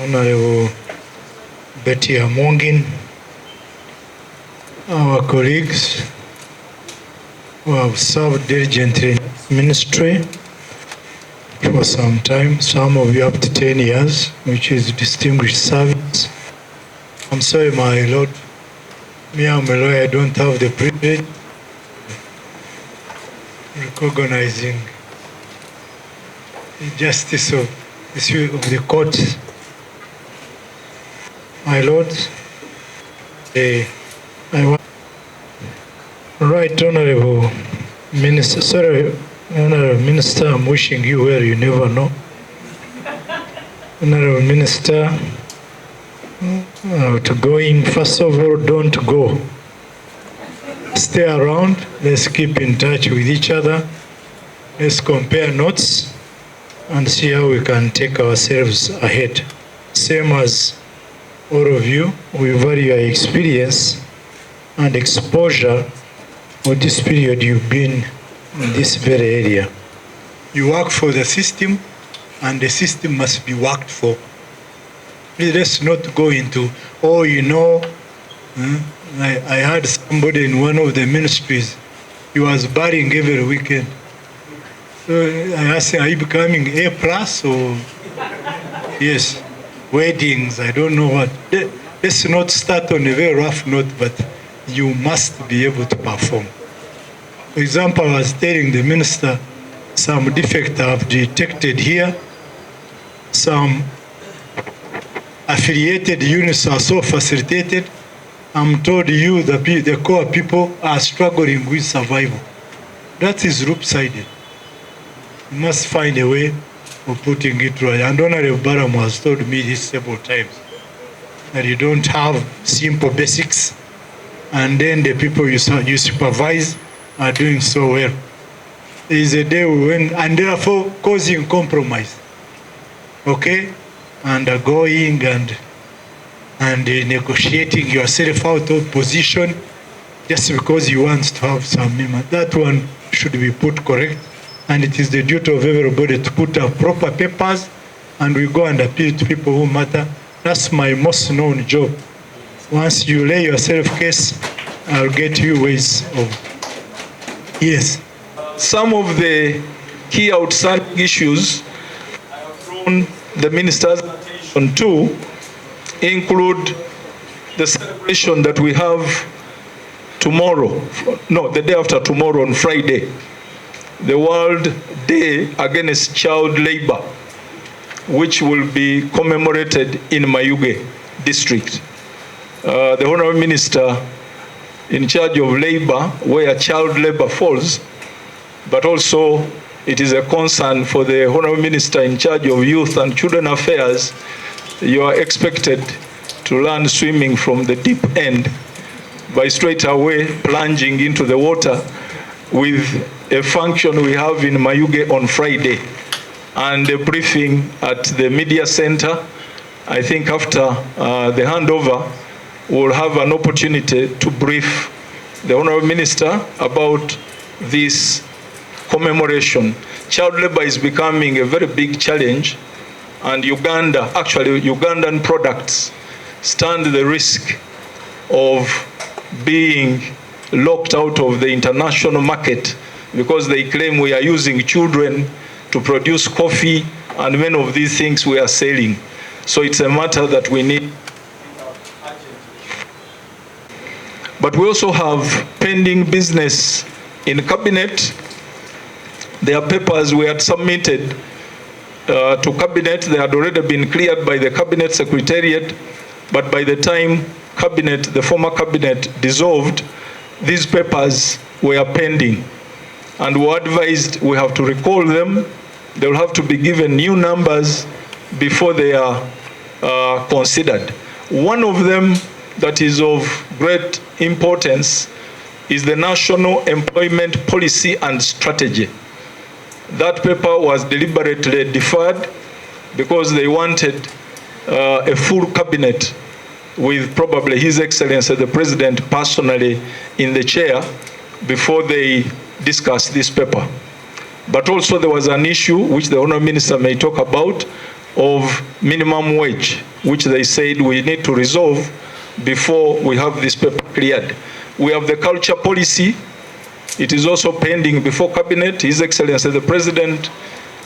Honorable Betty Amongin, our colleagues who have served diligently in ministry for some time, some of you up to 10 years, which is distinguished service. I'm sorry, my Lord, me, I'm a lawyer, I don't have the privilege of recognizing the justice of the court. My Lord, I want right, Honorable Minister, sorry, Honorable Minister, I'm wishing you where you never know. Honorable Minister, to going, first of all, don't go. Stay around, let's keep in touch with each other. Let's compare notes and see how we can take ourselves ahead. Same as all of you, we value your experience and exposure for this period you've been in this very area. You work for the system, and the system must be worked for. Let's not go into, I heard somebody in one of the ministries, he was burying every weekend. So I asked him, are you becoming A+ or? Yes, weddings, I don't know what. Let's not start on a very rough note, but you must be able to perform. For example, I was telling the minister some defect I've detected here. Some affiliated units are so facilitated. I'm told you the core people are struggling with survival. That is loop-sided. You must find a way of putting it right. And Honorable Baram has told me this several times, that you don't have simple basics, and then the people you supervise are doing so well. There is a day when, and therefore causing compromise, okay? Undergoing and negotiating yourself out of position just because you want to have some minimum. That one should be put correct, and it is the duty of everybody to put up proper papers, and we go and appeal to people who matter. That's my most known job. Once you lay yourself case, I'll get you ways of. Yes. Some of the key outstanding issues I have drawn the minister's attention to include the celebration that we have tomorrow, no, the day after tomorrow on Friday, the World Day Against Child Labor, which will be commemorated in Mayuge district. The Honorable Minister in charge of labor, where child labor falls, but also it is a concern for the Honorable Minister in charge of youth and children affairs. You are expected to learn swimming from the deep end by straight away plunging into the water with a function we have in Mayuge on Friday and a briefing at the media center. I think after the handover, we'll have an opportunity to brief the Honorable Minister about this commemoration. Child labor is becoming a very big challenge, and Uganda, actually Ugandan products, stand the risk of being locked out of the international market because they claim we are using children to produce coffee, and many of these things we are selling. So it's a matter that we need. But we also have pending business in cabinet. Their papers we had submitted to cabinet. They had already been cleared by the cabinet secretariat, but by the time cabinet, the former cabinet dissolved, these papers were pending, and we were advised we have to recall them. They will have to be given new numbers before they are considered. One of them that is of great importance is the National Employment Policy and Strategy. That paper was deliberately deferred because they wanted a full cabinet with probably His Excellency the President personally in the chair before they discuss this paper. But also there was an issue which the Honourable Minister may talk about of minimum wage, which they said we need to resolve before we have this paper cleared. We have the culture policy. It is also pending before Cabinet. His Excellency the President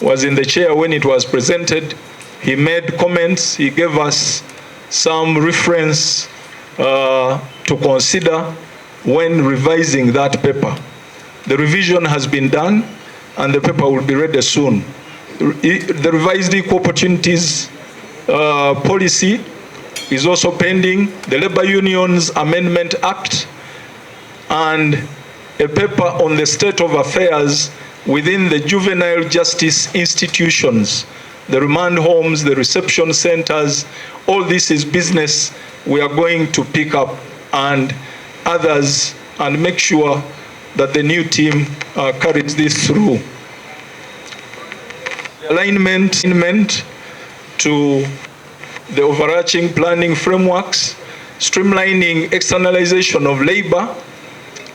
was in the chair when it was presented. He made comments. He gave us some reference to consider when revising that paper. The revision has been done and the paper will be ready soon. The revised equal opportunities policy is also pending, the Labor Unions Amendment Act, and a paper on the state of affairs within the juvenile justice institutions, the remand homes, the reception centers. All this is business we are going to pick up and others and make sure that the new team carries this through. Alignment to the overarching planning frameworks, streamlining externalization of labor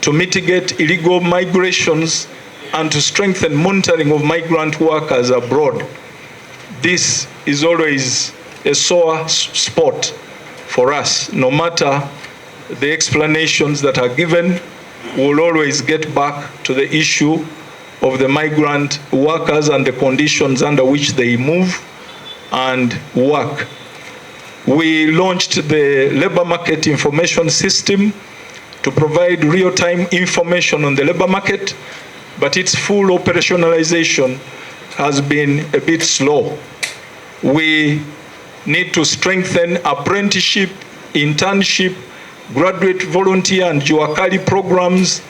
to mitigate illegal migrations and to strengthen monitoring of migrant workers abroad. This is always a sore spot for us. No matter the explanations that are given, we'll always get back to the issue of the migrant workers and the conditions under which they move and work. We launched the labor market information system to provide real-time information on the labor market, but its full operationalization has been a bit slow. We need to strengthen apprenticeship, internship, graduate volunteer and Juakali programs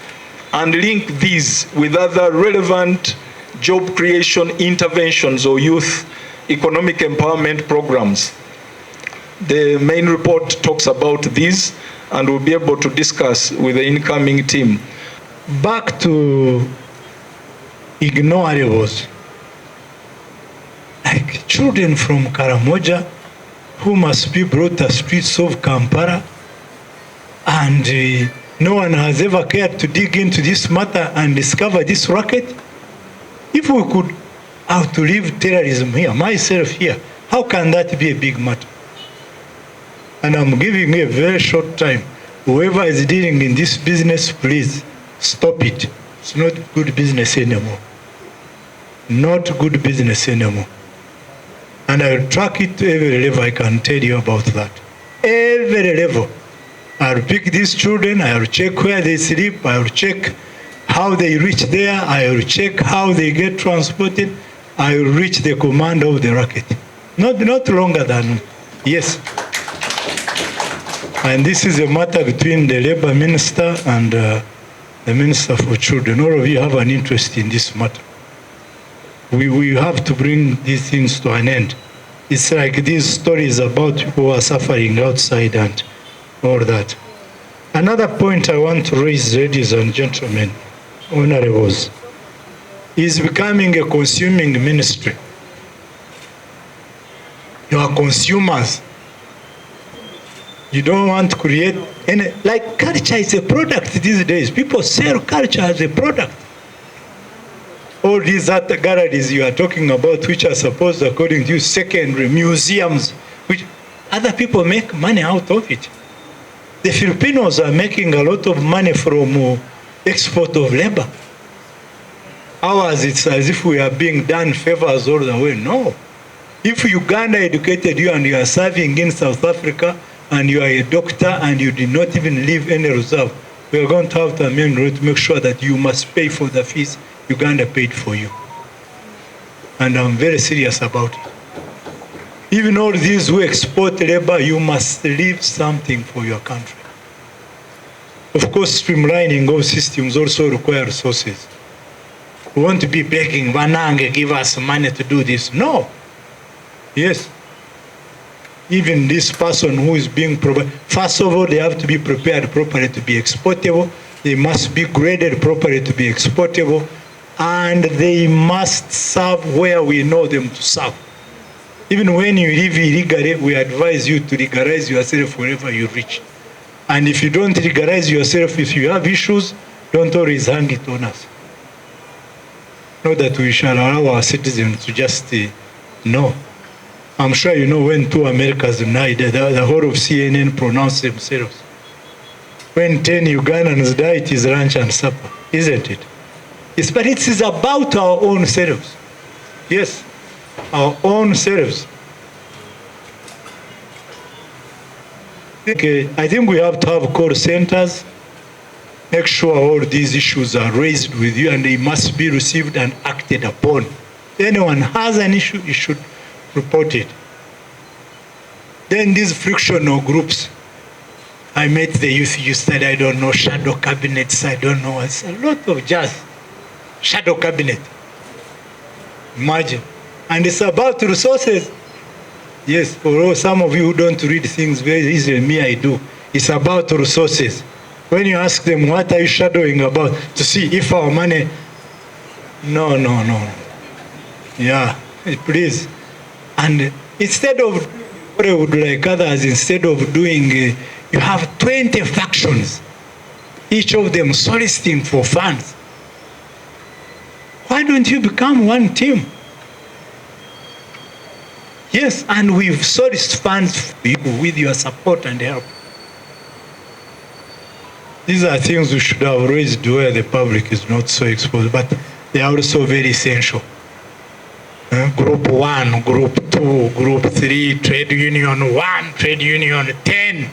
and link these with other relevant job creation interventions or youth economic empowerment programs. The main report talks about these and we'll be able to discuss with the incoming team. Back to ignorables, like children from Karamoja who must be brought to the streets of Kampala, and no one has ever cared to dig into this matter and discover this racket. If we could outlive terrorism here, myself here, how can that be a big matter? And I'm giving you a very short time. Whoever is dealing in this business, please stop it. It's not good business anymore. Not good business anymore. And I'll track it to every level. I can tell you about that. Every level. I'll pick these children, I'll check where they sleep, I'll check how they reach there, I'll check how they get transported, I'll reach the command of the racket. Not longer than, yes. And this is a matter between the Labor Minister and the Minister for Children. All of you have an interest in this matter. We have to bring these things to an end. It's like these stories about people who are suffering outside and all that. Another point I want to raise, ladies and gentlemen, honorables, is becoming a consuming ministry. You are consumers. You don't want to create any, like culture is a product these days. People sell culture as a product. All these other galleries you are talking about, which are supposed, according to you, secondary museums, which other people make money out of it. The Filipinos are making a lot of money from export of labor. Ours, it's as if we are being done favors all the way. No. If Uganda educated you and you are serving in South Africa and you are a doctor and you did not even leave any reserve, we are going to have to amend law to make sure that you must pay for the fees Uganda paid for you. And I'm very serious about it. Even all these who export labor, you must leave something for your country. Of course, streamlining of systems also requires resources. We want to be begging, Wanange, give us money to do this. No. Yes. Even this person who is being provided, first of all, they have to be prepared properly to be exportable. They must be graded properly to be exportable. And they must serve where we know them to serve. Even when you live illegally, we advise you to legalize yourself wherever you reach. And if you don't legalize yourself, if you have issues, don't always hang it on us. Not that we shall allow our citizens to just no. I'm sure you know when two Americans died, the whole of CNN pronounced themselves. When 10 Ugandans die, it is lunch and supper, isn't it? Yes, but it is about our own selves. Yes, our own selves. I think we have to have call centers. Make sure all these issues are raised with you and they must be received and acted upon. If anyone has an issue, you should report it. Then these frictional groups. I met the youth yesterday, I don't know, shadow cabinets, I don't know. It's a lot of jazz. Shadow cabinet. Imagine. And it's about resources. Yes, for some of you who don't read things very easily, me I do. It's about resources. When you ask them, what are you shadowing about? To see if our money... No. Yeah, please. And instead of what I would like others, instead of doing, you have 20 factions, each of them soliciting for funds. Why don't you become one team? Yes, and we've solicited funds for you with your support and help. These are things we should have raised where the public is not so exposed, but they are also very essential. Group 1, Group 2, Group 3, Trade Union 1, Trade Union 10.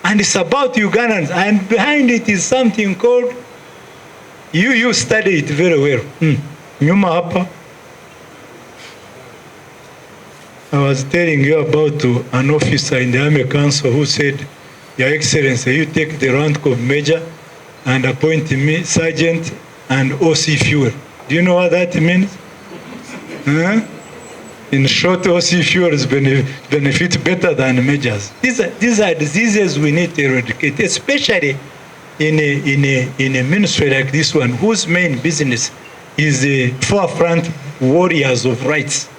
And it's about Ugandans, and behind it is something called, you study it very well. Nyuma hapa. I was telling you about an officer in the Army Council who said, Your Excellency, you take the rank of Major and appoint me Sergeant and OC fuel. Do you know what that means? In short, OC fuels benefit better than majors. These are diseases we need to eradicate, especially in a ministry like this one, whose main business is the forefront warriors of rights.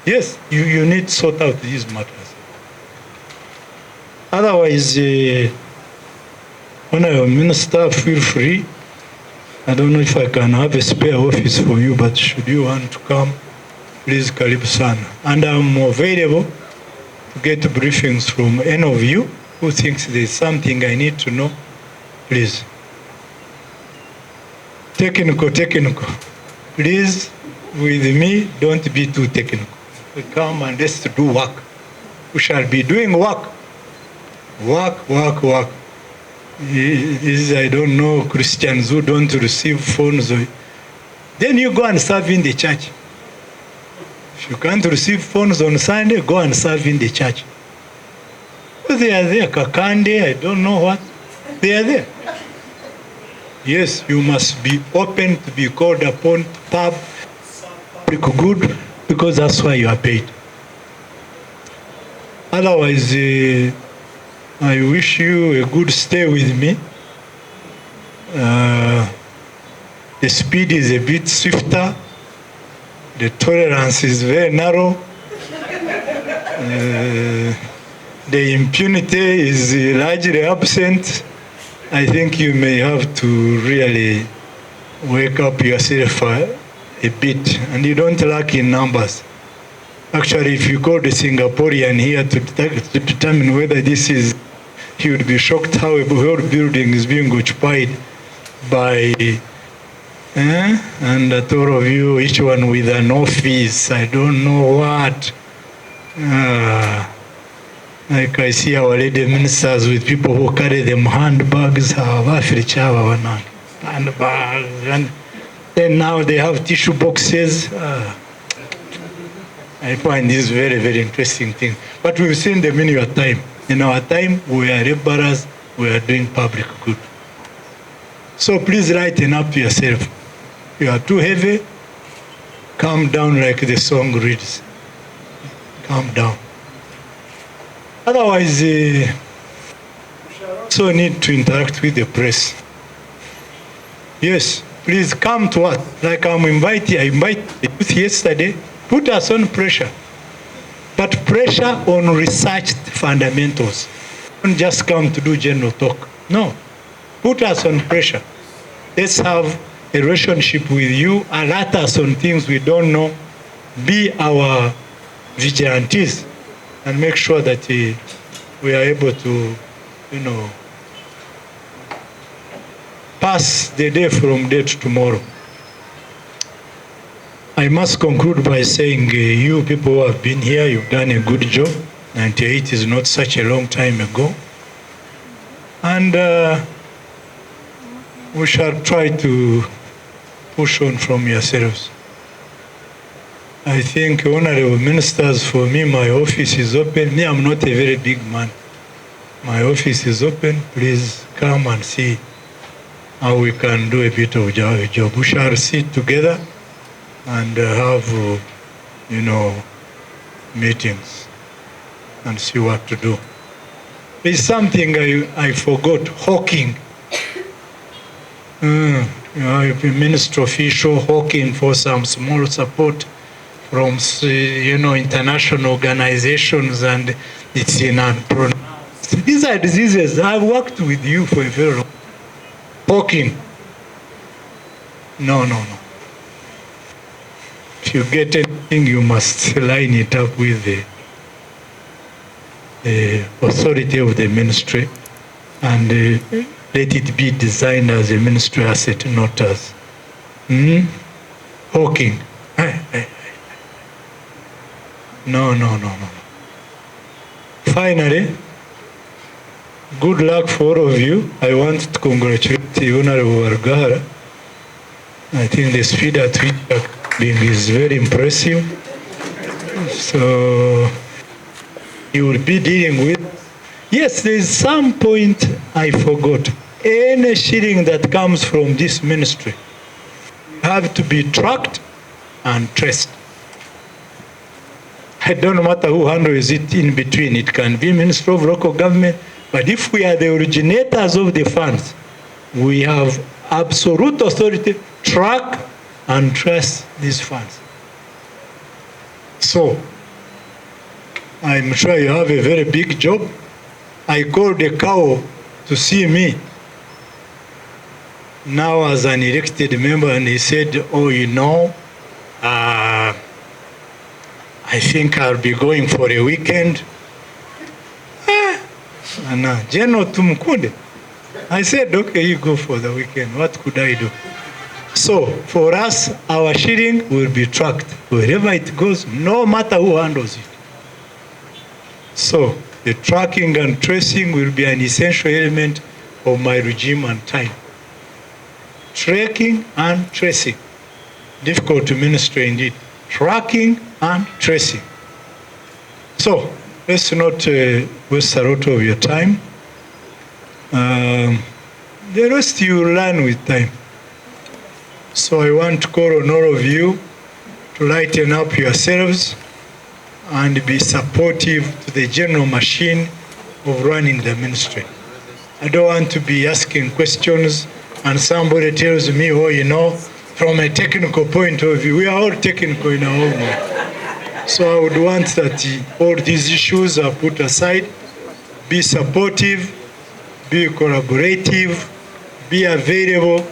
Yes, you need to sort out these matters. Otherwise, Honorable Minister, feel free. I don't know if I can have a spare office for you, but should you want to come, please, karibu sana. And I'm available to get briefings from any of you who thinks there's something I need to know, please. Technical. Please, with me, don't be too technical. Come and let's do work. We shall be doing work. Work. Is, I don't know, Christians who don't receive phones. Then you go and serve in the church. If you can't receive phones on Sunday, go and serve in the church. Well, they are there, Kakande, I don't know what. They are there. Yes, you must be open to be called upon to public good, because that's why you are paid. Otherwise, I wish you a good stay with me. The speed is a bit swifter. The tolerance is very narrow. The impunity is largely absent. I think you may have to really wake up yourself a bit, and you don't lack in numbers. Actually, if you call the Singaporean here to determine whether this is, he would be shocked how a whole building is being occupied by, and that all of you, each one with an office, I don't know what. Like I see our lady ministers with people who carry them handbags, handbags, and then now they have tissue boxes. I find this very, very interesting thing. But we've seen them in your time. In our time, we are laborers, we are doing public good. So please lighten up yourself. You are too heavy, calm down like the song reads. Calm down. Otherwise, we also need to interact with the press. Yes, please come to us. Like I invite the youth yesterday, put us on pressure. But pressure on researched fundamentals. Don't just come to do general talk. No. Put us on pressure. Let's have a relationship with you, alert us on things we don't know, be our vigilantes, and make sure that we are able to, pass the day from day to tomorrow. I must conclude by saying you people who have been here, you've done a good job. 98 is not such a long time ago. And we shall try to push on from yourselves. I think, honorable ministers, for me, my office is open. Me, I'm not a very big man. My office is open. Please come and see how we can do a bit of a job. We shall sit together and have, meetings and see what to do. There's something I forgot, hawking. Minister official hawking for some small support from, international organizations, and it's in unpronounced. These are diseases. I've worked with you for a very long time. Hawking. No. If you get anything, you must line it up with the authority of the ministry, and let it be designed as a ministry asset, not as hawking. No. Finally, good luck for all of you. I want to congratulate the Honorable Wargara. I think the speed at which you are being is very impressive. So you will be dealing with. Yes, there is some point I forgot. Any shilling that comes from this ministry have to be tracked and traced. I don't matter who handles it in between. It can be Ministry of Local Government, but if we are the originators of the funds, we have absolute authority to track and trace these funds. So, I'm sure you have a very big job. I called a cow to see me now as an elected member, and he said, I think I'll be going for a weekend. General Tumukunde. I said, okay, you go for the weekend. What could I do? So for us, our shilling will be tracked wherever it goes, no matter who handles it. So the tracking and tracing will be an essential element of my regime and time. Tracking and tracing. Difficult to minister indeed. Tracking and tracing. So let's not waste a lot of your time. The rest you will learn with time. So I want to call on all of you to lighten up yourselves and be supportive to the general machine of running the ministry. I don't want to be asking questions and somebody tells me, from a technical point of view, we are all technical in our own way. So I would want that all these issues are put aside, be supportive, be collaborative, be available,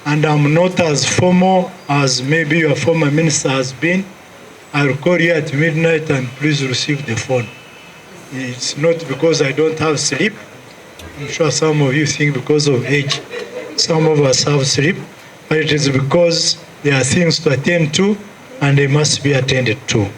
and I'm not as formal as maybe your former minister has been. I'll call you at midnight and please receive the phone. It's not because I don't have sleep. I'm sure some of you think because of age. Some of us have sleep, but it is because there are things to attend to and they must be attended to.